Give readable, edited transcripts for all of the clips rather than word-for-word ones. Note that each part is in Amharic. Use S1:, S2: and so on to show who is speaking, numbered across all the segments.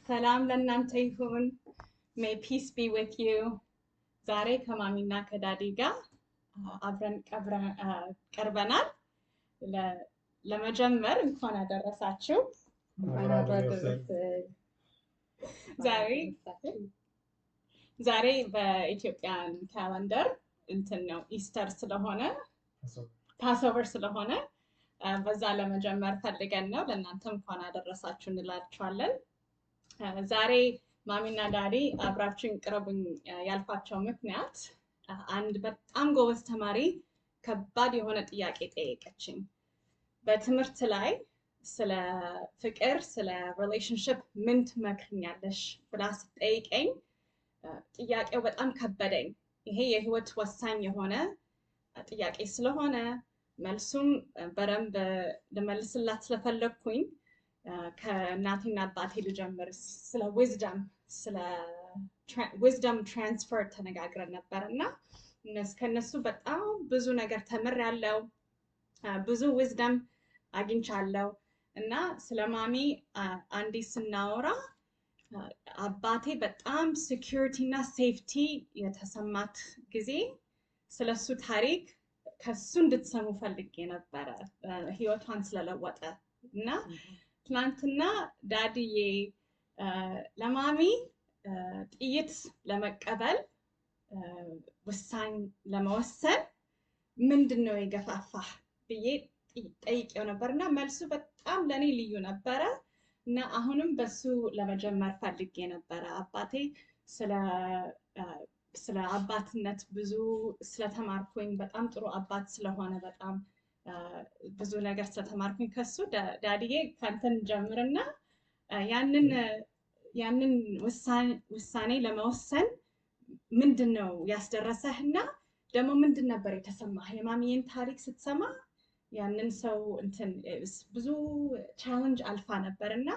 S1: ሰላም ለእናንተ ይሁን። May peace be with you. ዛሬ ከማሚና ከዳዲ ጋር አብረን ቀርበናል። ለመጀመር እንኳን አደረሳችሁ። ዛሬ በኢትዮጵያን ካላንደር እንትን ነው ኢስተር ስለሆነ ፓስኦቨር ስለሆነ በዛ ለመጀመር ፈልገን ነው። ለእናንተም እንኳን አደረሳችሁ እንላችኋለን። ዛሬ ማሚና ዳዲ አብራችን ቅረቡኝ ያልኳቸው ምክንያት አንድ በጣም ጎበዝ ተማሪ ከባድ የሆነ ጥያቄ ጠየቀችኝ። በትምህርት ላይ ስለ ፍቅር ስለ ሪሌሽንሺፕ ምን ትመክርኛለሽ ብላ ስትጠይቀኝ ጥያቄው በጣም ከበደኝ። ይሄ የህይወት ወሳኝ የሆነ ጥያቄ ስለሆነ መልሱም በደንብ ልመልስላት ስለፈለግኩኝ ከእናቴና አባቴ ልጀምር። ስለ ዊዝደም ትራንስፈር ተነጋግረን ነበር እና ከነሱ በጣም ብዙ ነገር ተምሬያለሁ፣ ብዙ ዊዝደም አግኝቻለሁ። እና ስለ ማሚ አንዴ ስናወራ አባቴ በጣም ሴኩሪቲ እና ሴፍቲ የተሰማት ጊዜ ስለሱ ታሪክ ከሱ እንድትሰሙ ፈልጌ ነበረ፣ ህይወቷን ስለለወጠ እና ትናንትና ዳዲዬ ለማሚ ጥይት ለመቀበል ውሳኔ ለመወሰን ምንድነው የገፋፋህ ብዬ ጠይቄው ነበርና መልሱ በጣም ለኔ ልዩ ነበረ እና አሁንም በሱ ለመጀመር ፈልጌ ነበረ። አባቴ ስለ አባትነት ብዙ ስለተማርኩኝ በጣም ጥሩ አባት ስለሆነ በጣም ብዙ ነገር ስለተማርኩኝ ከሱ ዳዲዬ ካንተን ጀምርና ያንን ውሳኔ ለመወሰን ምንድነው ያስደረሰህና ደግሞ ምንድን ነበር የተሰማህ? የማሚዬን ታሪክ ስትሰማ ያንን ሰው እንትን ብዙ ቻሌንጅ አልፋ ነበርና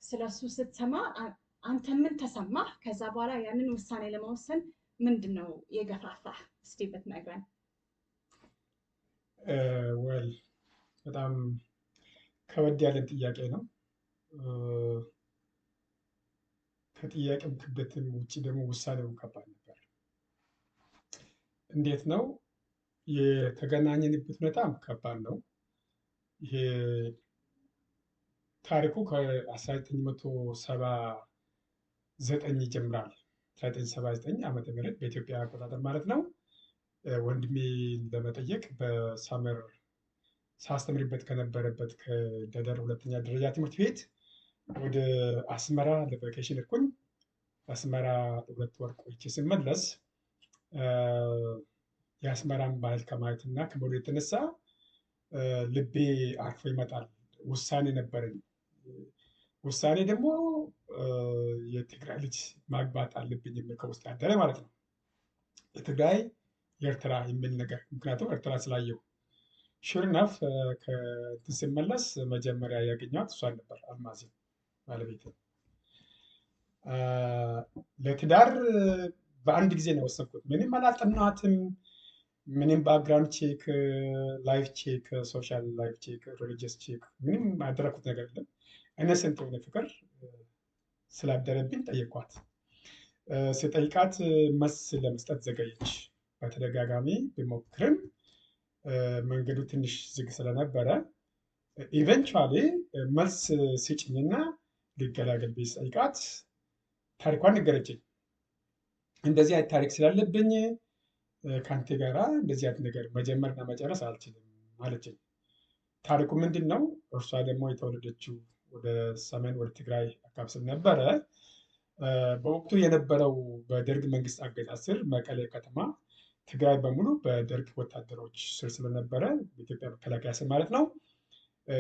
S1: ስለሱ ስትሰማ አንተ ምን ተሰማህ? ከዛ በኋላ ያንን ውሳኔ ለመወሰን ምንድነው የገፋፋህ? እስቲ ብትነግረን።
S2: ወል በጣም ከበድ ያለ ጥያቄ ነው። ከጥያቄው ክብደትም ውጪ ደግሞ ውሳኔው ከባድ ነበር። እንዴት ነው የተገናኘንበት ሁኔታም ከባድ ነው። ይሄ ታሪኩ ከ1979 ይጀምራል። 1979 ዓመተ ምህረት በኢትዮጵያ አቆጣጠር ማለት ነው። ወንድሜ ለመጠየቅ በሳመር ሳስተምርበት ከነበረበት ከደደር ሁለተኛ ደረጃ ትምህርት ቤት ወደ አስመራ ለቫኬሽን እርኩኝ። አስመራ 2 ወር ቆይቼ ስመለስ የአስመራን ባህል ከማየትና ከመውደድ የተነሳ ልቤ አርፎ ይመጣል። ውሳኔ ነበረኝ። ውሳኔ ደግሞ የትግራይ ልጅ ማግባት አለብኝ የሚል ከውስጥ ያደረ ማለት ነው። የትግራይ የኤርትራ የሚል ነገር ምክንያቱም ኤርትራ ስላየው ሹርናፍ ከእንትን ስመለስ መጀመሪያ ያገኘኋት እሷን ነበር፣ አልማዝ ባለቤት። ለትዳር በአንድ ጊዜ ነው የወሰንኩት። ምንም አላጠናኋትም። ምንም ባክግራውንድ ቼክ፣ ላይፍ ቼክ፣ ሶሻል ላይፍ ቼክ፣ ሪሊጂየስ ቼክ ምንም ያደረኩት ነገር የለም። እነሰንት የሆነ ፍቅር ስላደረብኝ ጠየኳት። ስጠይቃት መልስ ለመስጠት ዘገየች። በተደጋጋሚ ቢሞክርም መንገዱ ትንሽ ዝግ ስለነበረ ኢቨንቹዋሊ መልስ ስጭኝና ልገላገል ብዬ ስጠይቃት ታሪኳን ነገረችኝ። እንደዚህ አይነት ታሪክ ስላለብኝ ከአንተ ጋራ እንደዚህ አይነት ነገር መጀመርና መጨረስ አልችልም አለችኝ። ታሪኩ ምንድን ነው? እርሷ ደግሞ የተወለደችው ወደ ሰሜን ወደ ትግራይ አካባቢ ስለነበረ በወቅቱ የነበረው በደርግ መንግስት አገዛዝ ስር መቀሌ ከተማ ትግራይ በሙሉ በደርግ ወታደሮች ስር ስለነበረ በኢትዮጵያ መከላከያ ስር ማለት ነው።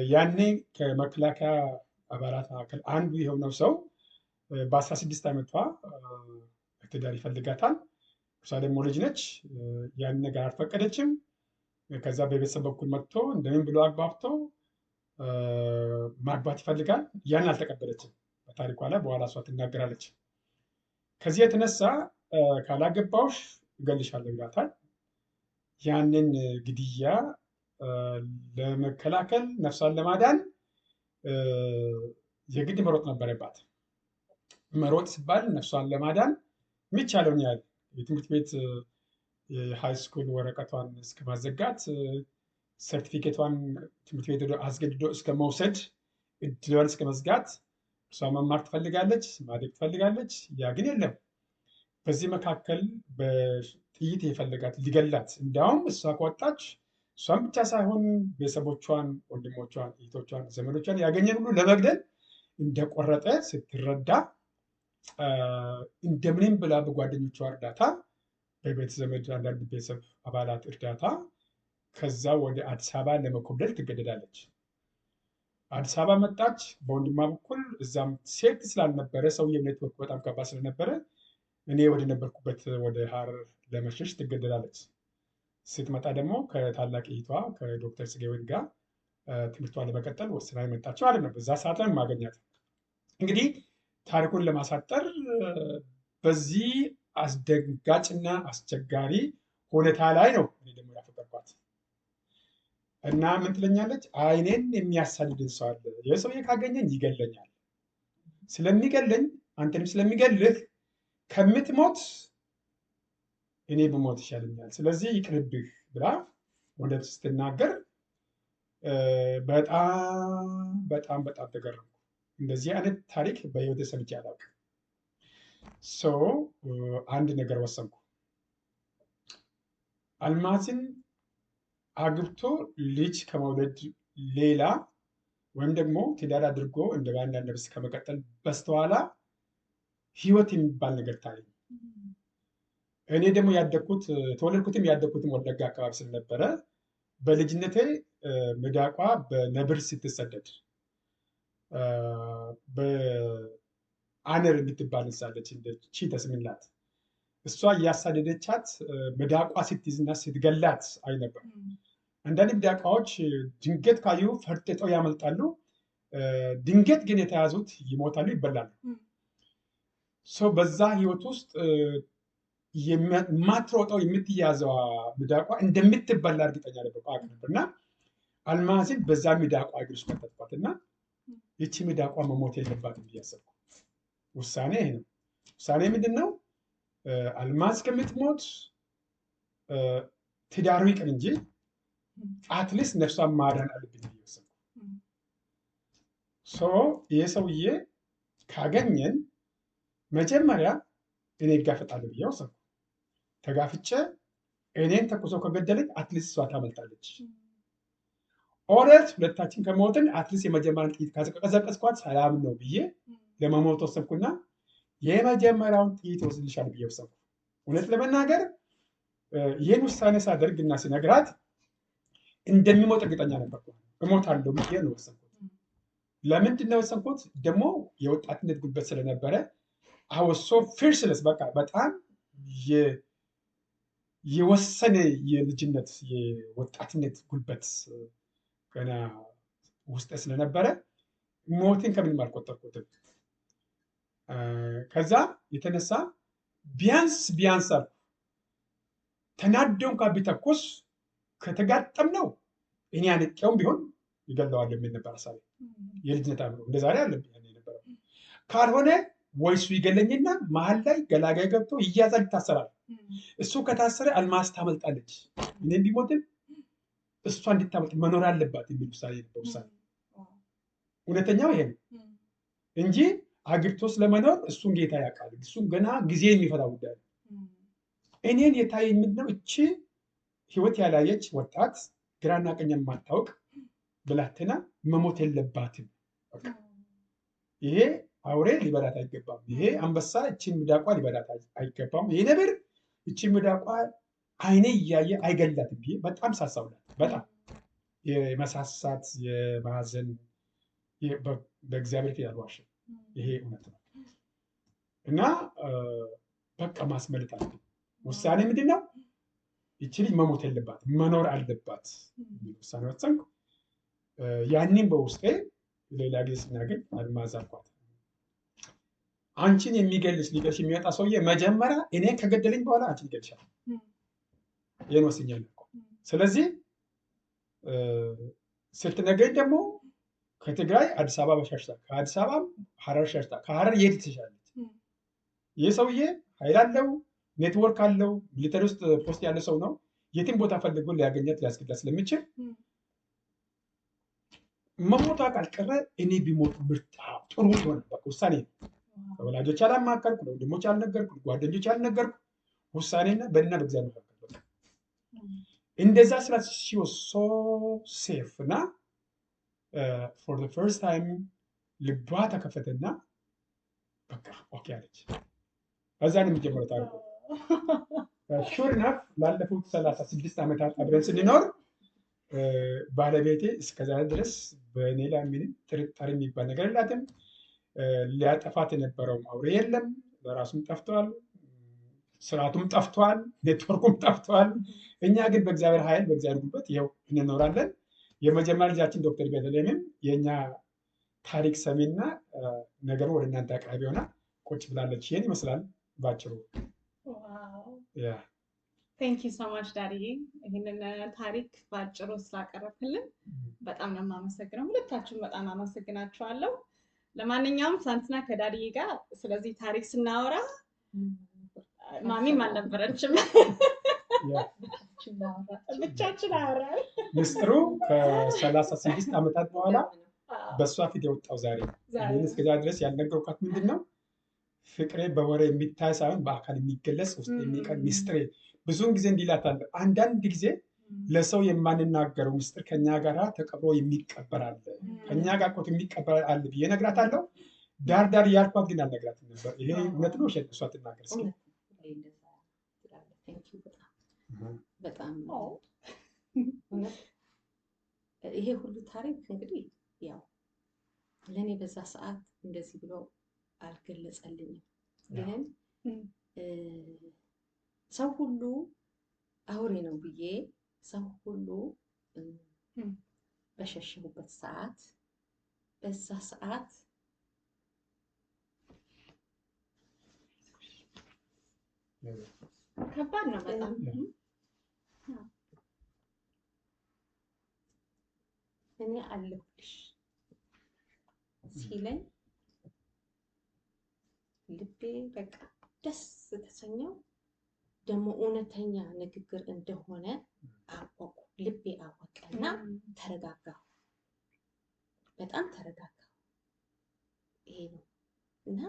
S2: ያኔ ከመከላከያ አባላት መካከል አንዱ የሆነው ሰው በ16 ዓመቷ ትዳር ይፈልጋታል። እሷ ደግሞ ልጅ ነች። ያን ነገር አልፈቀደችም። ከዛ በቤተሰብ በኩል መጥቶ እንደምን ብሎ አግባብቶ ማግባት ይፈልጋል። ያን አልተቀበለችም። በታሪኳ ላይ በኋላ እሷ ትናገራለች። ከዚህ የተነሳ ካላገባውሽ እገልሻለሁ ይላታል። ያንን ግድያ ለመከላከል ነፍሷን ለማዳን የግድ መሮጥ ነበረባት። መሮጥ ሲባል ነፍሷን ለማዳን የሚቻለውን ያህል የትምህርት ቤት የሃይ ስኩል ወረቀቷን እስከ ማዘጋት ሰርቲፊኬቷን ትምህርት ቤት አስገድዶ እስከ መውሰድ እድሏን እስከ መዝጋት እሷ መማር ትፈልጋለች፣ ማደግ ትፈልጋለች። ያ ግን የለም። በዚህ መካከል በጥይት የፈለጋት ሊገላት፣ እንዲያውም እሷ ከወጣች እሷን ብቻ ሳይሆን ቤተሰቦቿን፣ ወንድሞቿን፣ እህቶቿን፣ ዘመዶቿን ያገኘን ሁሉ ለመግደል እንደቆረጠ ስትረዳ እንደምንም ብላ በጓደኞቿ እርዳታ በቤተ ዘመድ አንዳንድ ቤተሰብ አባላት እርዳታ ከዛ ወደ አዲስ አበባ ለመኮብለል ትገደዳለች። አዲስ አበባ መጣች። በወንድሟ በኩል እዛም ሴት ስላልነበረ ሰውየው ኔትወርክ በጣም ከባድ ስለነበረ እኔ ወደ ነበርኩበት ወደ ሐረር ለመሸሽ ትገደዳለች። ስትመጣ ደግሞ ከታላቅ እህቷ ከዶክተር ጽጌወይን ጋር ትምህርቷን ለመቀጠል ወስና የመጣችው ማለት ነው። በዛ ሰዓት ላይ ማገኛት እንግዲህ ታሪኩን ለማሳጠር በዚህ አስደንጋጭና አስቸጋሪ ሁኔታ ላይ ነው እኔ ደግሞ ያፈቀርኳት እና ምን ትለኛለች? አይኔን የሚያሳድድን ሰው አለ። የሰውዬ ካገኘኝ ይገለኛል። ስለሚገለኝ አንተንም ስለሚገልህ ከምትሞት እኔ ብሞት ይሻለኛል። ስለዚህ ይቅርብህ ብላ ወንደት ስትናገር በጣም ተገረምኩ። እንደዚህ አይነት ታሪክ በህይወቴ ሰምቼ አላውቅም። አንድ ነገር ወሰንኩ። አልማዝን አግብቶ ልጅ ከመውለድ ሌላ ወይም ደግሞ ትዳር አድርጎ እንደ ባልና እንደ ሚስት ከመቀጠል በስተኋላ ህይወት የሚባል ነገር ታየኝ። እኔ ደግሞ የተወለድኩትም ያደግኩትም ወለጋ አካባቢ ስለነበረ በልጅነቴ ሚዳቋ በነብር ስትሰደድ በአነር የምትባል እንስሳለች እንደ ቺተስ ምንላት እሷ እያሳደደቻት ሚዳቋ ስትይዝና ስትገላት አይ ነበር። አንዳንድ ሚዳቋዎች ድንገት ካዩ ፈርጥጠው ያመልጣሉ። ድንገት ግን የተያዙት ይሞታሉ፣ ይበላሉ። በዛ ህይወት ውስጥ የማትሮጠው የምትያዘዋ ሚዳቋ እንደምትበላ እርግጠኛ ነበር እና አልማዝን በዛ ሚዳቋ እግር ውስጥ ከተትኳት እና ይቺ ሚዳቋ መሞት የለባትም ብዬ አሰብኩ። ውሳኔ ይሄ ነው። ውሳኔ ምንድን ነው? አልማዝ ከምትሞት ትዳሩ ይቅር እንጂ አትሊስት ነፍሷን ማዳን አለብኝ ብዬ ወሰንኩ። ይህ ሰውዬ ካገኘን መጀመሪያ እኔ እጋፈጣለሁ ብዬ ወሰንኩ። ተጋፍጬ እኔን ተኩሶ ከገደለኝ አትሊስት እሷ ታመልጣለች። ኦረት ሁለታችን ከሞትን አትሊስት የመጀመሪያውን ጥይት ካዘቀዘቀዝኳት ሰላም ነው ብዬ ለመሞት ወሰንኩና የመጀመሪያውን ጥይት ወስድልሻለሁ ብዬ ወሰንኩ። እውነት ለመናገር ይህን ውሳኔ ሳደርግና ስነግራት እንደሚሞት እርግጠኛ ነበርኩ። እሞታለሁ ብዬ ነው ወሰንኩት። ለምንድን ነው የወሰንኩት? ደግሞ የወጣትነት ጉልበት ስለነበረ አወሶ ፊርስለስ በቃ በጣም የወሰነ የልጅነት የወጣትነት ጉልበት ገና ውስጥ ስለነበረ ሞትን ከምንም አልቆጠርኩትም። ከዛ የተነሳ ቢያንስ አልኩ ተናደው እንኳን ቢተኩስ ከተጋጠምነው እኔ አንቄውም ቢሆን ይገለዋል የሚል ነበር ሀሳቤ። የልጅነት አምሮ እንደዛሬ አለብኝ የነበረው። ካልሆነ ወይ እሱ ይገለኝና መሀል ላይ ገላጋይ ገብቶ ይያዛል፣ ይታሰራል። እሱ ከታሰረ አልማዝ ታመልጣለች። እኔም ቢሞትም እሷ እንድታመልጥ መኖር አለባት የሚል ውሳኔ ነበር። ውሳኔ እውነተኛው ይሄ ነው እንጂ አግብቶ ስለመኖር እሱን ጌታ ያውቃል። እሱን ገና ጊዜ የሚፈታ ጉዳይ ነው። እኔን የታየኝ ምንድነው? እቺ ህይወት ያላየች ወጣት ግራና ቀኝ የማታውቅ ብላቴና መሞት የለባትም። ይሄ አውሬ ሊበላት አይገባም። ይሄ አንበሳ እቺን ሚዳቋ ሊበላት አይገባም። ይሄ ነብር እቺን ሚዳቋ አይኔ እያየ አይገላትም ብዬ በጣም ሳሳውላት፣ በጣም የመሳሳት የማዘን በእግዚአብሔር ፊት ያልዋሸ ይሄ እውነት ነው እና በቃ ማስመለጥ አለ። ውሳኔ ምንድን ነው? ይቺ ልጅ መሞት የለባት መኖር አለባት የሚል ውሳኔ ወሰንኩ። ያንን በውስጤ ሌላ ጊዜ ስናገኝ አልማዝ አልኳት፣ አንቺን የሚገልሽ ሊገልሽ የሚወጣ ሰውዬ መጀመሪያ እኔ ከገደለኝ በኋላ አንቺን ይገልሻል። ይህን ወስኛለሁ። ስለዚህ ስትነግረኝ ደግሞ ከትግራይ አዲስ አበባ በሸሽታ ከአዲስ አበባ ሀረር ሸሽታ ከሀረር የት ትሻለች? ይህ ሰውዬ ኃይል አለው፣ ኔትወርክ አለው፣ ሚሊተሪ ውስጥ ፖስት ያለ ሰው ነው። የትም ቦታ ፈልጎ ሊያገኛት ሊያስገድላት ስለሚችል መሞቷ ካልቀረ እኔ ቢሞት ምርጥ ጥሩ ሆነ። በቃ ውሳኔ ከወላጆች አላማከርኩ፣ ለወንድሞች አልነገርኩ፣ ጓደኞች አልነገርኩ። ውሳኔና በእና በእግዚአብሔር መካከል በቃ እንደዛ ስላት she was so safe እና for the first time ልቧ ተከፈተና በቃ ኦኬ አለች። ከዛ ነው የሚጀምረው ታሪኩ። ሹር ኢነፍ ላለፉት 36 ዓመታት አብረን ስንኖር ባለቤቴ እስከዛሬ ድረስ በእኔ ላይ ምንም ጥርጣሬ የሚባል ነገር የላትም። ሊያጠፋት የነበረውም አውሬ የለም። ለራሱም ጠፍቷል፣ ስርዓቱም ጠፍቷል፣ ኔትወርኩም ጠፍቷል። እኛ ግን በእግዚአብሔር ኃይል በእግዚአብሔር ጉልበት ይኸው እንኖራለን። የመጀመሪያ ልጃችን ዶክተር ቤተልሔምም የእኛ ታሪክ ሰሚና ነገሩ ወደ እናንተ አቅራቢ ሆና ቁጭ ብላለች። ይህን ይመስላል ባጭሩ።
S1: ቴንክ ዩ ሶ ማች ዳዲዬ፣ ይህንን ታሪክ ባጭሩ ስላቀረብክልን በጣም ነው የማመሰግነው። ሁለታችሁም በጣም አመሰግናችኋለሁ። ለማንኛውም ትናንትና ከዳዲዬ ጋር ስለዚህ ታሪክ ስናወራ ማሚም አልነበረችም፣ ብቻችን አወራን።
S2: ምስጢሩ ከ36 ዓመታት በኋላ በእሷ ፊት የወጣው ዛሬ ይህን እስከዛ ድረስ ያልነገርኳት ምንድን ነው? ፍቅሬ በወሬ የሚታይ ሳይሆን በአካል የሚገለጽ ውስጥ የሚቀር ምስጢሬ። ብዙውን ጊዜ እንዲላታለሁ፣ አንዳንድ ጊዜ ለሰው የማንናገረው ምስጢር ከኛ ጋር ተቀብሮ የሚቀበር አለ፣ ከኛ ጋር ቆት የሚቀበር አለ ብዬ እነግራታለሁ። ዳር ዳር እያልኳት ግን አልነግራትም ነበር። ይሄ እውነት ነው ውሸት? እሷ ትናገር እስኪ።
S3: በጣም ይሄ ሁሉ ታሪክ እንግዲህ ያው ለእኔ በዛ ሰዓት እንደዚህ ብሎ አልገለጸልኝም። ግን ሰው ሁሉ አውሬ ነው ብዬ ሰው ሁሉ በሸሸሁበት ሰዓት በዛ ሰዓት
S1: ከባድ ነው በጣም።
S3: እኔ አለሁልሽ ሲለኝ ልቤ በቃ ደስ ተሰኘው። ደግሞ እውነተኛ ንግግር እንደሆነ አወቁ፣ ልቤ አወቀና ተረጋጋሁ፣ በጣም ተረጋጋሁ። ይሄ ነው እና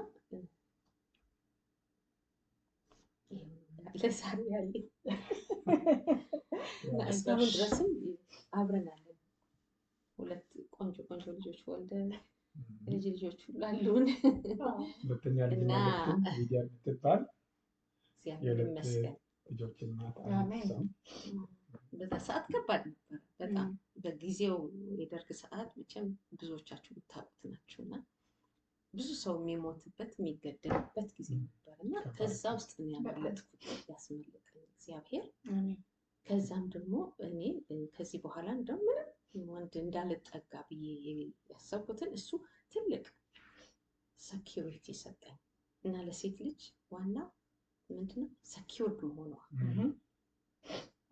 S3: ለዛሬ ያለኝ እስካሁን ድረስም አብረን አለን። ሁለት ቆንጆ ቆንጆ ልጆች ወልደን ልጆች ሁሉ አሉን።
S2: ሁለተኛ ልጅ ሊዲያ የምትባል የሁለት ልጆች እናት።
S3: በዛ ሰዓት ከባድ ነበር በጣም። በጊዜው የደርግ ሰዓት መቼም ብዙዎቻችሁ የምታውቁት ናችሁና ብዙ ሰው የሚሞትበት የሚገደልበት ጊዜ ነበር እና ከዛ ውስጥ ነው ያመለጥኩት፣ ያስመለጠኝ እግዚአብሔር። ከዛም ደግሞ እኔ ከዚህ በኋላ እንደውም ምንም ወንድ እንዳልጠጋ ብዬ ያሰብኩትን እሱ ትልቅ ሴኪዩሪቲ ሰጠኝ እና ለሴት ልጅ ዋና ምንድነው ሴኪዩርድ መሆኗ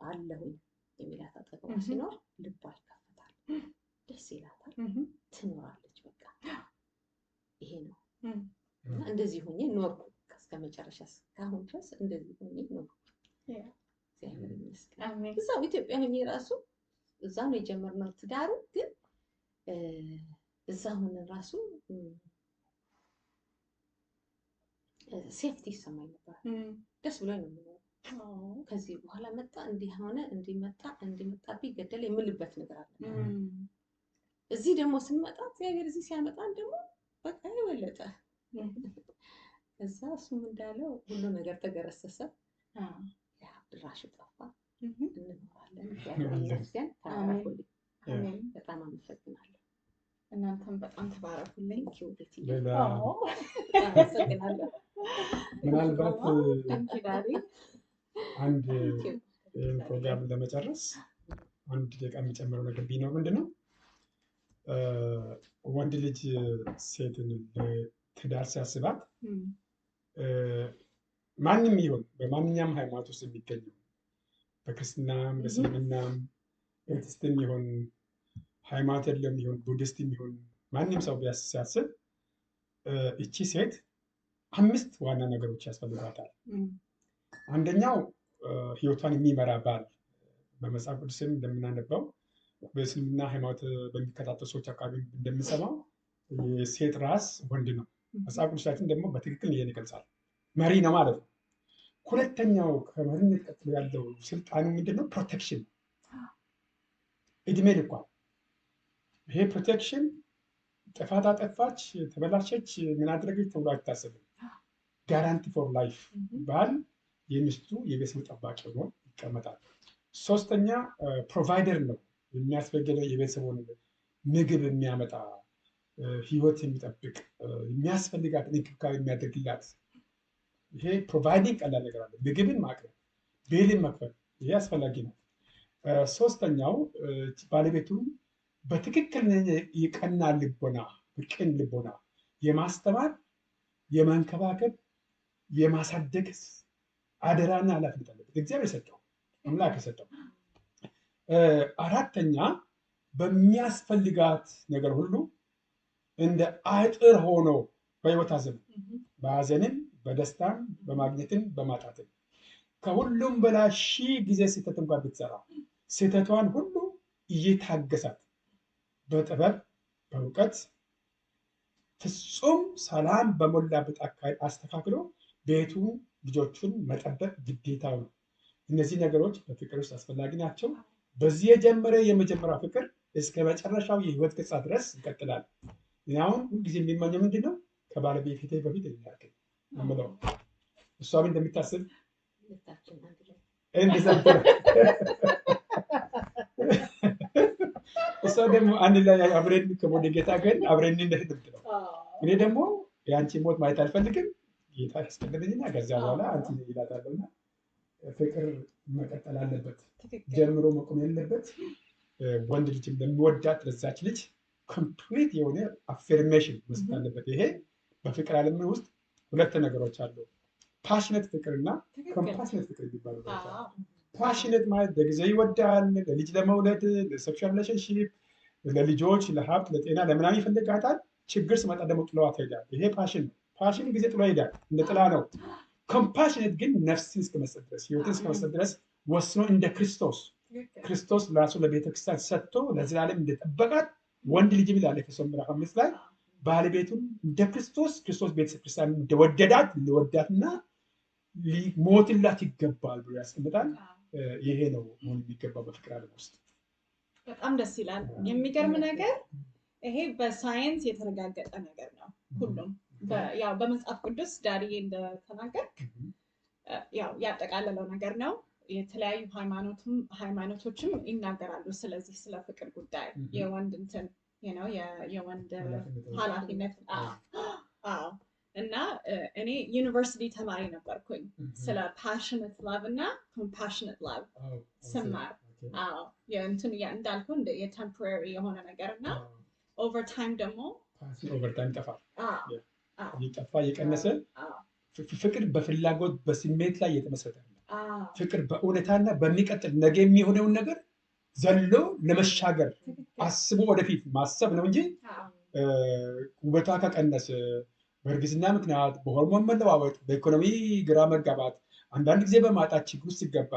S3: አለሁኝ የሚላት አጠገቧ ሲኖር ልቧ ይከፈታል፣ ደስ ይላታል፣ ትኖራለች። በቃ ይሄ ነው እና እንደዚህ ሆኜ ኖርኩ እስከ መጨረሻ። እስካሁን ድረስ እንደዚህ ሆኜ ኖርኩ። እግዚአብሔር ይመስገን። እዛው ኢትዮጵያ ሆኜ ራሱ እዛ ነው የጀመርነው ትዳሩ። ግን እዛ ሆነ ራሱ ሴፍቲ ይሰማኝ ነበር፣ ደስ ብሎኝ ነው የምኖረው። ከዚህ በኋላ መጣ እንዲህ ሆነ እንዲመጣብኝ ገደለ የምልበት ነገር አለ። እዚህ ደግሞ ስንመጣ እግዚአብሔር እዚህ ሲያመጣን ደግሞ በቃ የበለጠ ከዛ እሱም እንዳለው ሁሉ ነገር ተገረሰሰ፣ ድራሹ ጠፋ፣ እንኖራለን። እግዚአብሔር ይመስገን። ተባረኩልኝ። በጣም አመሰግናለሁ።
S1: እናንተም በጣም ተባረኩልኝ።
S3: አመሰግናለሁ።
S2: ምናልባት አንድ ፕሮግራም ለመጨረስ አንድ ደቂቃ የሚጨምረው ነገር ቢኖር ምንድነው፣ ወንድ ልጅ ሴትን ለትዳር ሲያስባት ማንም ይሁን በማንኛውም ሃይማኖት ውስጥ የሚገኘው በክርስትናም በእስልምናም ኤቲስትም ይሁን ሃይማኖት የለም ይሁን ቡዲስትም ይሁን ማንም ሰው ሲያስብ እቺ ሴት 5 ዋና ነገሮች ያስፈልጓታል። አንደኛው ህይወቷን የሚመራ ባል፣ በመጽሐፍ ቅዱስም እንደምናነበው በእስልምና ሃይማኖት በሚከታተሉ ሰዎች አካባቢ እንደምንሰማው የሴት ራስ ወንድ ነው። መጽሐፍ ቅዱሳችን ደግሞ በትክክል ይሄን ይገልጻል። መሪ ነው ማለት ነው። ሁለተኛው ከመሪነት ቀጥሎ ያለው ስልጣኑ ምንድነው? ፕሮቴክሽን። እድሜ ልኳል። ይሄ ፕሮቴክሽን ጥፋት አጠፋች፣ ተበላሸች፣ ምን አድረገች ተብሎ አይታሰብም። ጋራንቲ ፎር ላይፍ። ባል የሚስቱ የቤተሰብ ጠባቂ ሆኖ ይቀመጣል። ሶስተኛ ፕሮቫይደር ነው። የሚያስፈልገው የቤተሰቡን ምግብ የሚያመጣ፣ ህይወት የሚጠብቅ፣ የሚያስፈልጋት እንክብካቤ የሚያደርግላት። ይሄ ፕሮቫይዲንግ ቀላል ነገር አለ። ምግብን ማቅረብ፣ ቤልን መክፈል፣ ይሄ አስፈላጊ ነው። ሶስተኛው ባለቤቱን በትክክል የቀና ልቦና፣ ቅን ልቦና የማስተማር፣ የማንከባከብ፣ የማሳደግ አደራና ኃላፊነት አለበት። እግዚአብሔር የሰጠው አምላክ የሰጠው። አራተኛ በሚያስፈልጋት ነገር ሁሉ እንደ አጥር ሆኖ በህይወት ዘመን በሀዘንም በደስታም በማግኘትም በማጣትም ከሁሉም በላይ 1000 ጊዜ ስህተት እንኳን ብትሰራ ስህተቷን ሁሉ እየታገሳት በጥበብ በእውቀት ፍጹም ሰላም በሞላበት አካሄድ አስተካክሎ ቤቱን ልጆቹን መጠበቅ ግዴታው ነው። እነዚህ ነገሮች በፍቅር ውስጥ አስፈላጊ ናቸው። በዚህ የጀመረ የመጀመሪያ ፍቅር እስከ መጨረሻው የህይወት ገጽታ ድረስ ይቀጥላል። አሁን ሁልጊዜ የሚመኘው ምንድን ነው? ከባለቤቴ በፊት የሚያርገኝ የምለው እሷ ምን እንደሚታስብ እንደዘንበረ እሷ ደግሞ አንድ ላይ አብረን ከወደ ጌታ ግን አብረን እንደሄድ ነው። እኔ ደግሞ የአንቺ ሞት ማየት አልፈልግም፣ ጌታ ያስቀድመኝና ከዚያ በኋላ አንቺ ይላታለሁና ፍቅር መቀጠል አለበት፣ ጀምሮ መቆም የለበት። ወንድ ልጅ ለሚወዳት ለዛች ልጅ ኮምፕሊት የሆነ አፌርሜሽን መስጠት አለበት። ይሄ በፍቅር ዓለም ውስጥ ሁለት ነገሮች አሉ፣ ፓሽኔት ፍቅርና ኮምፓሽኔት ፍቅር የሚባሉ ነገሮች አሉ። ፓሽኔት ማለት በጊዜ ይወዳል፣ ለልጅ ለመውለድ፣ ለሴክሹዋል ሪሌሽንሺፕ፣ ለልጆች፣ ለሀብት፣ ለጤና፣ ለምናምን ይፈልጋታል። ችግር ሲመጣ ደግሞ ጥለዋት ይሄዳል። ይሄ ፓሽን ነው። ፓሽን ጊዜ ጥሎ ይሄዳል፣ እንደ ጥላ ነው። ኮምፓሽኔት ግን ነፍስን እስከመስጠት ድረስ፣ ህይወትን እስከመስጠት ድረስ ወስኖ እንደ ክርስቶስ ራሱ ለቤተክርስቲያን ሰጥቶ ለዘላለም እንደጠበቃት ወንድ ልጅ ይላል ኤፌሶን ምዕራፍ 5 ላይ ባለቤቱን እንደ ክርስቶስ ቤተክርስቲያን እንደወደዳት ሊወዳትና ሊሞትላት ይገባል ብሎ ያስቀምጣል። ይሄ ነው መሆን የሚገባው በፍቅር ዓለም ውስጥ።
S1: በጣም ደስ ይላል። የሚገርም ነገር ይሄ በሳይንስ የተረጋገጠ ነገር ነው። ሁሉም ያው በመጽሐፍ ቅዱስ ዳርዬ እንደተናገር ያው ያጠቃለለው ነገር ነው። የተለያዩ ሃይማኖቶችም ይናገራሉ ስለዚህ ስለ ፍቅር ጉዳይ የወንድ እንትን የወንድ ኃላፊነት እና እኔ ዩኒቨርሲቲ ተማሪ ነበርኩኝ ስለ ፓሽኔት ላቭ እና ኮምፓሽኔት ላቭ ስማር የእንትን እንዳልኩ የቴምፖራሪ የሆነ ነገር እና ኦቨርታይም ደግሞ
S2: ኦቨርታይም እየጠፋ እየቀነሰ ፍቅር በፍላጎት በስሜት ላይ የተመሰረተ ነው። ፍቅር በእውነታና በሚቀጥል ነገ የሚሆነውን ነገር ዘሎ ለመሻገር አስቦ ወደፊት ማሰብ ነው እንጂ ውበቷ ከቀነሰ በእርግዝና ምክንያት በሆርሞን መለዋወጥ በኢኮኖሚ ግራ መጋባት አንዳንድ ጊዜ በማጣት ችግር ውስጥ ሲገባ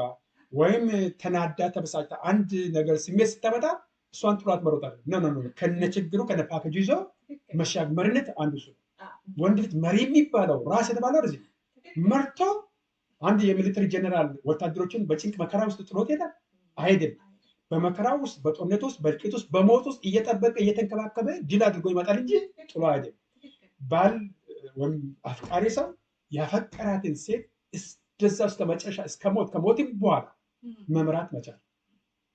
S2: ወይም ተናዳ ተበሳጭታ አንድ ነገር ስሜት ስታመጣ እሷን ጥሏት መሮጥ አለ ነው ከነ ችግሩ ከነ ፓኬጁ ይዞ መሻገር መሪነት አንዱ እሱ። ወንድ ልጅ መሪ የሚባለው ራስ የተባለው እዚህ መርቶ አንድ የሚሊተሪ ጀነራል ወታደሮችን በጭንቅ መከራ ውስጥ ጥሎት ይሄዳል አይደለም። በመከራ ውስጥ በጦርነት ውስጥ በእልቂት ውስጥ በሞት ውስጥ እየጠበቀ እየተንከባከበ ድል አድርጎ ይመጣል እንጂ ጥሎ አይደለም። ባል ወይም አፍቃሪ ሰው ያፈቀራትን ሴት እስከዛ እስከ መጨረሻ እስከ ሞት ከሞትም በኋላ መምራት መቻል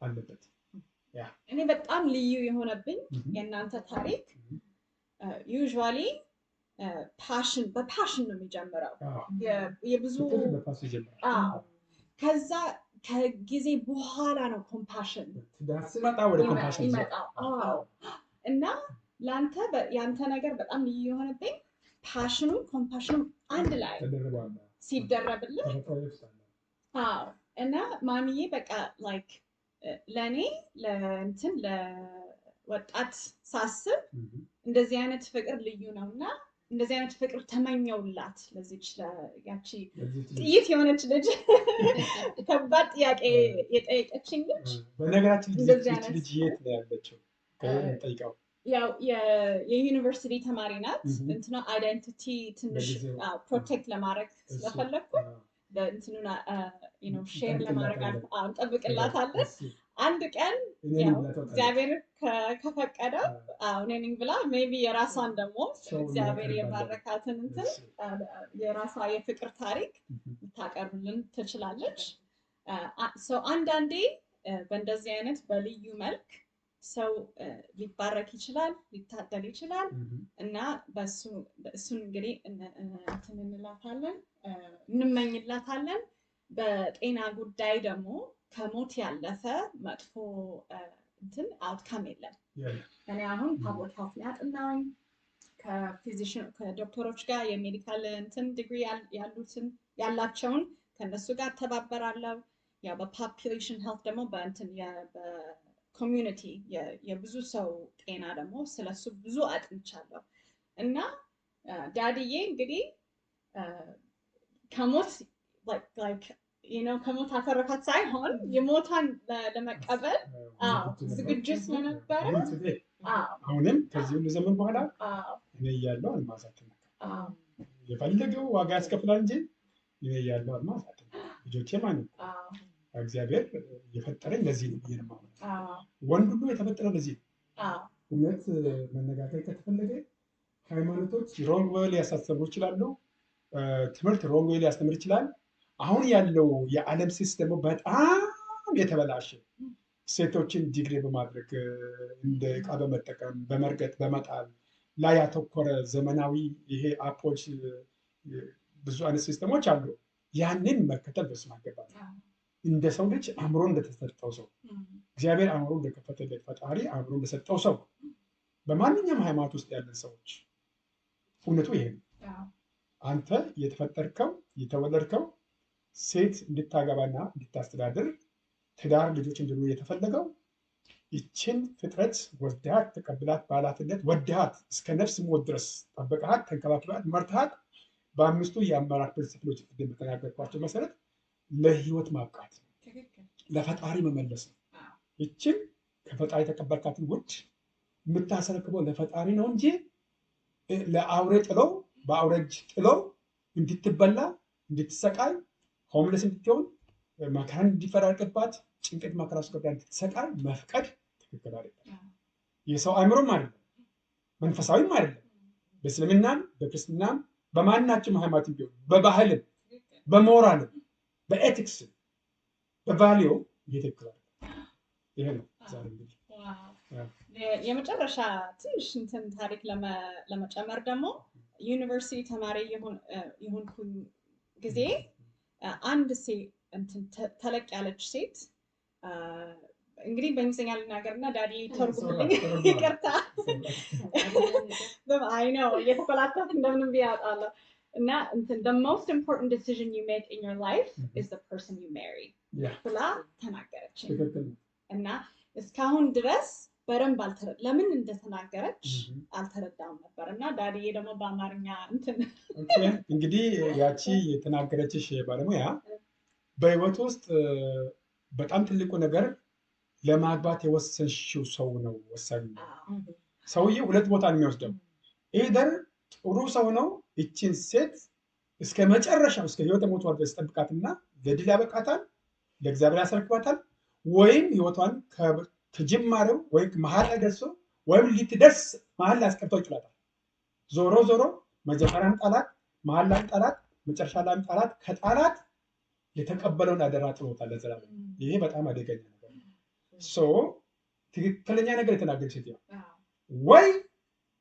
S2: አለበት።
S1: እኔ በጣም ልዩ የሆነብኝ የእናንተ ታሪክ ዩዥዋሊ በፓሽን ነው የሚጀምረው። የብዙ ከዛ ከጊዜ በኋላ ነው ኮምፓሽን
S2: ሲመጣ ወደ ኮምፓሽን
S1: ይመጣው እና ለአንተ ያንተ ነገር በጣም ልዩ የሆነብኝ ፓሽኑ ኮምፓሽኑ አንድ ላይ ሲደረብልህ እና ማሚዬ በቃ ላይክ ለእኔ ለእንትን ወጣት ሳስብ እንደዚህ አይነት ፍቅር ልዩ ነውና እንደዚህ አይነት ፍቅር ተመኘውላት ለዚች ያቺ ጥይት የሆነች ልጅ ከባድ ጥያቄ የጠየቀችኝ ልጅ
S2: በነገራችን ልጅ የት ነው ያለችው? ጠይቀው
S1: ያው የዩኒቨርሲቲ ተማሪ ናት። እንትና አይደንቲቲ ትንሽ ፕሮቴክት ለማድረግ ስለፈለኩ እንትኑና ሼር ለማድረግ እንጠብቅላታለን። አንድ ቀን እግዚአብሔር ከፈቀደ እኔ ነኝ ብላ ሜቢ የራሷን ደግሞ እግዚአብሔር የባረካትን እንትን የራሷ የፍቅር ታሪክ ልታቀርብልን ትችላለች። አንዳንዴ በእንደዚህ አይነት በልዩ መልክ ሰው ሊባረክ ይችላል፣ ሊታደል ይችላል እና እሱን እንግዲህ እንትን እንላታለን፣ እንመኝላታለን። በጤና ጉዳይ ደግሞ ከሞት ያለፈ መጥፎ እንትን አውትካም የለም። እኔ አሁን ፓብሊክ ሄልት ያጥናኝ ከዶክተሮች ጋር የሜዲካል እንትን ዲግሪ ያላቸውን ከነሱ ጋር ተባበራለሁ። ያው በፖፑሌሽን ሄልት ደግሞ በእንትን በኮሚዩኒቲ የብዙ ሰው ጤና ደግሞ ስለሱ ብዙ አጥንቻለሁ እና ዳድዬ እንግዲህ ከሞት ከሞት አተረፋት ሳይሆን የሞታን ለመቀበል ዝግጁ ስለነበረ
S2: አሁንም ከዚህ ሁሉ ዘመን በኋላ እኔ እያለሁ አልማዝ አትነካም። የፈለገው ዋጋ ያስከፍላል እንጂ እኔ እያለሁ አልማዝ አትነካም። ልጆቼ ማለት እግዚአብሔር የፈጠረኝ ለዚህ ነው ብዬ ነው የማምነው። ወንድ ሁሉ የተፈጠረው ለዚህ ነው። እውነት መነጋገር ከተፈለገ ሃይማኖቶች ሮንግ ዌይ ሊያሳስቡ ይችላሉ። ትምህርት ሮንግ ዌይ ሊያስተምር ይችላል። አሁን ያለው የዓለም ሲስተም በጣም የተበላሸ ሴቶችን ዲግሪ በማድረግ እንደ ዕቃ በመጠቀም በመርገጥ በመጣል ላይ ያተኮረ ዘመናዊ ይሄ አፖች ብዙ አይነት ሲስተሞች አሉ። ያንን መከተል በሱ ማገባት እንደ ሰው ልጅ አእምሮ እንደተሰጠው ሰው እግዚአብሔር አእምሮ እንደከፈተለት ፈጣሪ አእምሮ እንደሰጠው ሰው በማንኛውም ሃይማኖት ውስጥ ያለን ሰዎች እውነቱ ይሄ ነው። አንተ የተፈጠርከው የተወለድከው ሴት እንድታገባና እንድታስተዳድር ትዳር ልጆች እንዲኖሩ የተፈለገው ይችን ፍጥረት ወዳት ተቀብላት ባላትነት ወዳት እስከ ነፍስ ሞት ድረስ ጠበቃት፣ ተንከባክባት፣ መርታት በአምስቱ የአመራር ፕሪንሲፕሎች ቅድም በተናገርኳቸው መሰረት ለህይወት ማብቃት ለፈጣሪ መመለስ ነው። ይችን ከፈጣሪ የተቀበልካትን ውድ የምታስረክበው ለፈጣሪ ነው እንጂ ለአውሬ ጥሎ በአውረጅ ጥሎ እንድትበላ እንድትሰቃይ ሆምለስ እንድትሆን መከራን እንዲፈራርቅባት ጭንቀት መከራ ውስጥ ገብታ እንድትሰቃይ መፍቀድ ትክክል አይደለም። የሰው አእምሮም አይደለም፣ መንፈሳዊም አይደለም። በእስልምናም በክርስትናም በማናቸውም ሃይማኖት ቢሆን በባህልም በሞራልም በኤቲክስም በቫሊዮ እየተከራከረ ይሄ ነው። ዛሬ እንግዲህ
S1: የመጨረሻ ትንሽ እንትን ታሪክ ለመጨመር ደግሞ ዩኒቨርሲቲ ተማሪ የሆንኩኝ ጊዜ አንድ ሴት እንትን ተለቅ ያለች ሴት እንግዲህ በእንግሊዝኛ ልናገርና ዳዲ ተርጉምልኝ ይቅርታ አይ ነው እየተኮላተፍኩ እንደምንም ቢያወጣለሁ እና እንትን the most important decision you make in your life is the person you marry ብላ ተናገረች እና እስካሁን ድረስ በደንብ ለምን እንደተናገረች አልተረዳም ነበር እና ዳዲዬ ደግሞ በአማርኛ እንትን
S2: እንግዲህ ያቺ የተናገረችሽ ባለሙያ በህይወት ውስጥ በጣም ትልቁ ነገር ለማግባት የወሰንሽው ሰው ነው ወሳኝ። ሰውዬው ሁለት ቦታ ነው የሚወስደው። ኢደር ጥሩ ሰው ነው እቺን ሴት እስከ መጨረሻው እስከ ህይወት ሞቷ ድረስ ጠብቃትና ለድል ያበቃታል፣ ለእግዚአብሔር ያስረክባታል፣ ወይም ህይወቷን ከጅማሬው ወይም መሀል ላይ ደርሶ ወይም ልትደርስ መሀል ላይ አስቀርተው ይጥላታል። ዞሮ ዞሮ መጀመሪያም ጠላት፣ መሀል ላይ ጠላት፣ መጨረሻ ላይ ጠላት፣ ከጠላት የተቀበለውን አደራ ጥሎታል ለዘላለም። ይሄ በጣም አደገኛ ነገር ነው። ትክክለኛ ነገር የተናገረች ሴት ወይ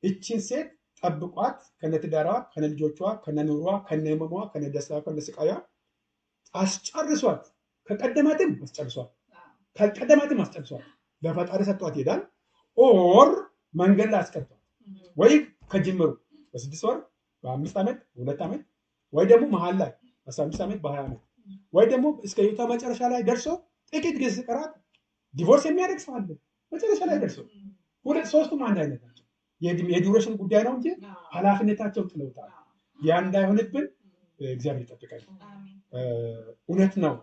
S2: እቺን ሴት ጠብቋት ከነትዳሯ ከነልጆቿ ከነኑሯ ከነህመሟ ከነደስታዋ ከነስቃያ አስጨርሷት፣ ከቀደማትም አስጨርሷት፣ ካልቀደማትም አስጨርሷት፣ ለፈጣሪ ሰጥቷት ይሄዳል። ኦር መንገድ ላይ አስቀርቷት ወይ ከጅምሩ በ6 ወር በ5 ዓመት በ2 ዓመት ወይ ደግሞ መሀል ላይ በ15 ዓመት በ20 ዓመት ወይ ደግሞ እስከ ህይወቷ መጨረሻ ላይ ደርሶ ጥቂት ጊዜ ሲቀራት ዲቮርስ የሚያደርግ ሰው አለ። መጨረሻ ላይ ደርሶ ሶስቱም አንድ አይነት ናቸው። የዱሬሽን ጉዳይ ነው እንጂ ኃላፊነታቸውን ጥለውታል። ያ እንዳይሆንብን እግዚአብሔር ይጠብቃል። እውነት ነው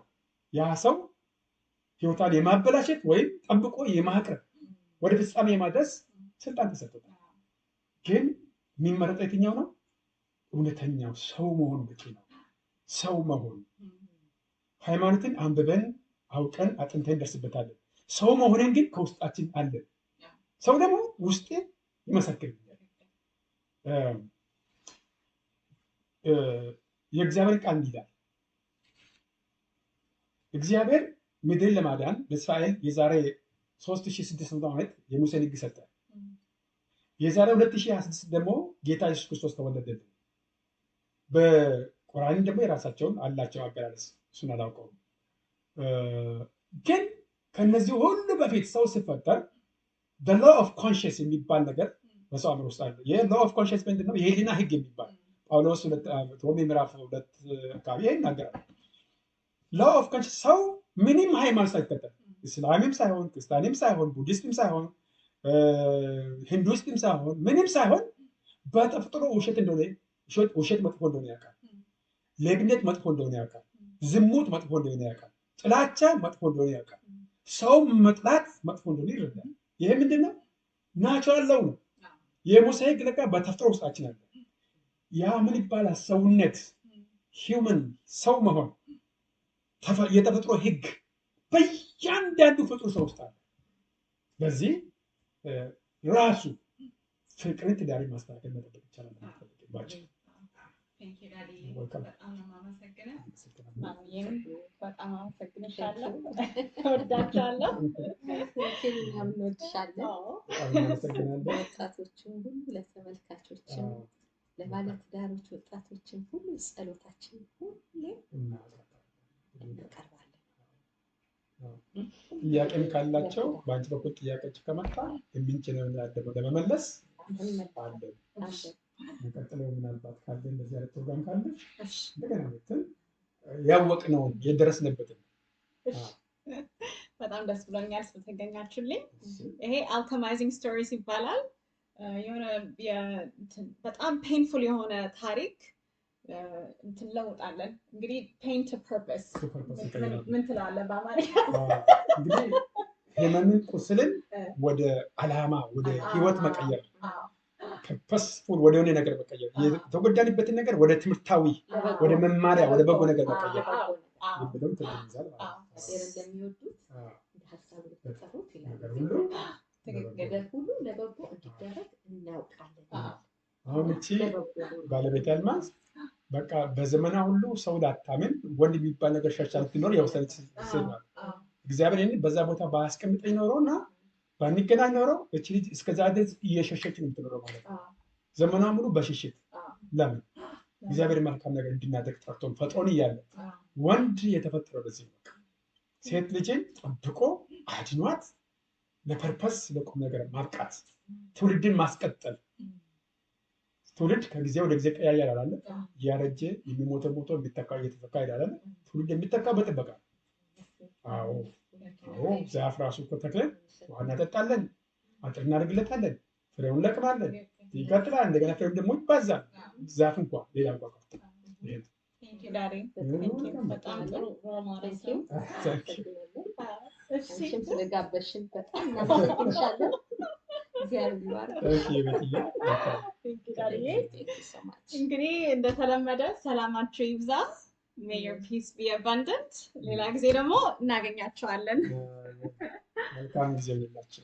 S2: ያ ሰው ህይወቷን የማበላሸት ወይም ጠብቆ የማቅረብ ወደ ፍጻሜ የማድረስ ስልጣን ተሰጥቶታል። ግን የሚመረጠው የትኛው ነው? እውነተኛው ሰው መሆን በቂ ነው። ሰው መሆን ሃይማኖትን አንብበን አውቀን አጥንተን እንደርስበታለን። ሰው መሆንን ግን ከውስጣችን አለ። ሰው ደግሞ ውስጤ ይመሰክርልኛል። የእግዚአብሔር ቃል ይላል እግዚአብሔር ምድርን ለማዳን ለእስራኤል የዛሬ 3600 ዓመት የሙሴን ሕግ ሰጠ። የዛሬ 2026 ደግሞ ጌታ ኢየሱስ ክርስቶስ ተወለደልን። በቁርአን ደግሞ የራሳቸውን አላቸው አገላለጽ፣ እሱን አላውቀውም። ግን ከነዚህ ሁሉ በፊት ሰው ሲፈጠር the law of conscience የሚባል ነገር በሰው አእምሮ ውስጥ አለ። ይህ law of conscience ምንድን ነው? የህሊና ህግ የሚባል ጳውሎስ ሮሜ ምዕራፍ 2 አካባቢ ይናገራል። law of conscience ሰው ምንም ሃይማኖት ሳይከተል እስላምም ሳይሆን ክርስቲያንም ሳይሆን ቡዲስትም ሳይሆን ሂንዱስትም ሳይሆን ምንም ሳይሆን በተፈጥሮ ውሸት መጥፎ እንደሆነ ያውቃል። ሌብነት መጥፎ እንደሆነ ያውቃል። ዝሙት መጥፎ እንደሆነ ያውቃል። ጥላቻ መጥፎ እንደሆነ ያውቃል። ሰው መጥላት መጥፎ እንደሆነ ይረዳል። ይሄ ምንድነው? ናቹራል ለው ነው። የሙሴ ሕግ ለካ በተፈጥሮ ውስጣችን አለ። ያ ምን ይባላል? ሰውነት ሂውመን ሰው መሆን የተፈጥሮ ሕግ በእያንዳንዱ ፍጡር ሰው ውስጥ አለ። በዚህ ራሱ ፍቅርን፣ ትዳርን ማስተካከል መጠበቅ ይቻላል።
S1: በጣም አመሰግንሻለሁ። እወዳቸዋለሁ።
S3: ወጣቶችን ሁሉ ለተመልካቾችም ለባለትዳሮች ወጣቶችን ሁሉ ጸሎታችን ሁሌ እንቀርባለን።
S2: ጥያቄም ካላቸው በአንቺ በኩል ጥያቄዎች ከመጣ የምንችለውን ደግሞ ለመመለስ አለን። የሚቀጥለው ምናልባት ካለ እንደዚህ አይነት ፕሮግራም ካለ እንደገና ምትል ያወቅነውን የደረስንበትን።
S1: በጣም ደስ ብሎኛል ስለተገኛችሁልኝ። ይሄ አልከማይዚንግ ስቶሪስ ይባላል። የሆነ በጣም ፔንፉል የሆነ ታሪክ እንለውጣለን። እንግዲህ ፔን ቱ ፐርፐስ ምን ትላለህ በአማርኛ?
S2: እንግዲህ ህመምን፣ ቁስልን ወደ አላማ ወደ ህይወት መቀየር፣ ፐርፐስፉል ወደ ሆነ ነገር መቀየር፣ የተጎዳንበትን ነገር ወደ ትምህርታዊ ወደ መማሪያ ወደ በጎ ነገር መቀየር ብለው ተገንዛል ማለት ነው።
S3: እንደሚወዱት ሀሳብ ለተጠሩት ነገር ሁሉ ለበጎ እንዲደረግ እናውቃለን።
S2: አሁን እቺ ባለቤት አልማዝ በቃ በዘመና ሁሉ ሰው ላታምን ወንድ የሚባል ነገር ሸርቻ ልትኖር የወሰነች ሴት ናት። እግዚአብሔር ይህን በዛ ቦታ ባያስቀምጠኝ ኖረው እና ባንገናኝ ኖረው እቺ ልጅ እስከዛ ድረስ እየሸሸች ነው የምትኖረው ማለት ነው። ዘመኗ ሙሉ በሽሽት። ለምን? እግዚአብሔር መልካም ነገር እንድናደርግ ጠርቶን ፈጥሮን እያለ ወንድ የተፈጠረው ለዚህ ነው። ሴት ልጅን ጠብቆ አድኗት ለፐርፐስ ለቁም ነገር ማብቃት፣ ትውልድን ማስቀጠል። ትውልድ ከጊዜ ወደ ጊዜ ቀያየራል አለ። እያረጀ የሚሞተው ሞቶ የሚተካው እየተተካ ይሄዳል አለ። ትውልድ የሚተካው በጥበቃ። አዎ ዛፍ ራሱ እኮ ተክለን ውሃ እናጠጣለን፣ አጥር እናደርግለታለን፣ ፍሬውን እንለቅማለን፣ ይቀጥላል። እንደገና ፍሬውን ደግሞ ይባዛል። ዛፍ እንኳ ሌላ እንኳ
S3: በጣም ጥሩ ስለጋበዝሽን በጣም እናመሰግንሻለን።
S1: እንግዲህ እንደተለመደ ሰላማችሁ ይብዛ። May your peace be abundant. ሌላ ጊዜ ደግሞ እናገኛቸዋለን።
S2: መልካም ጊዜ ይሁንላችሁ።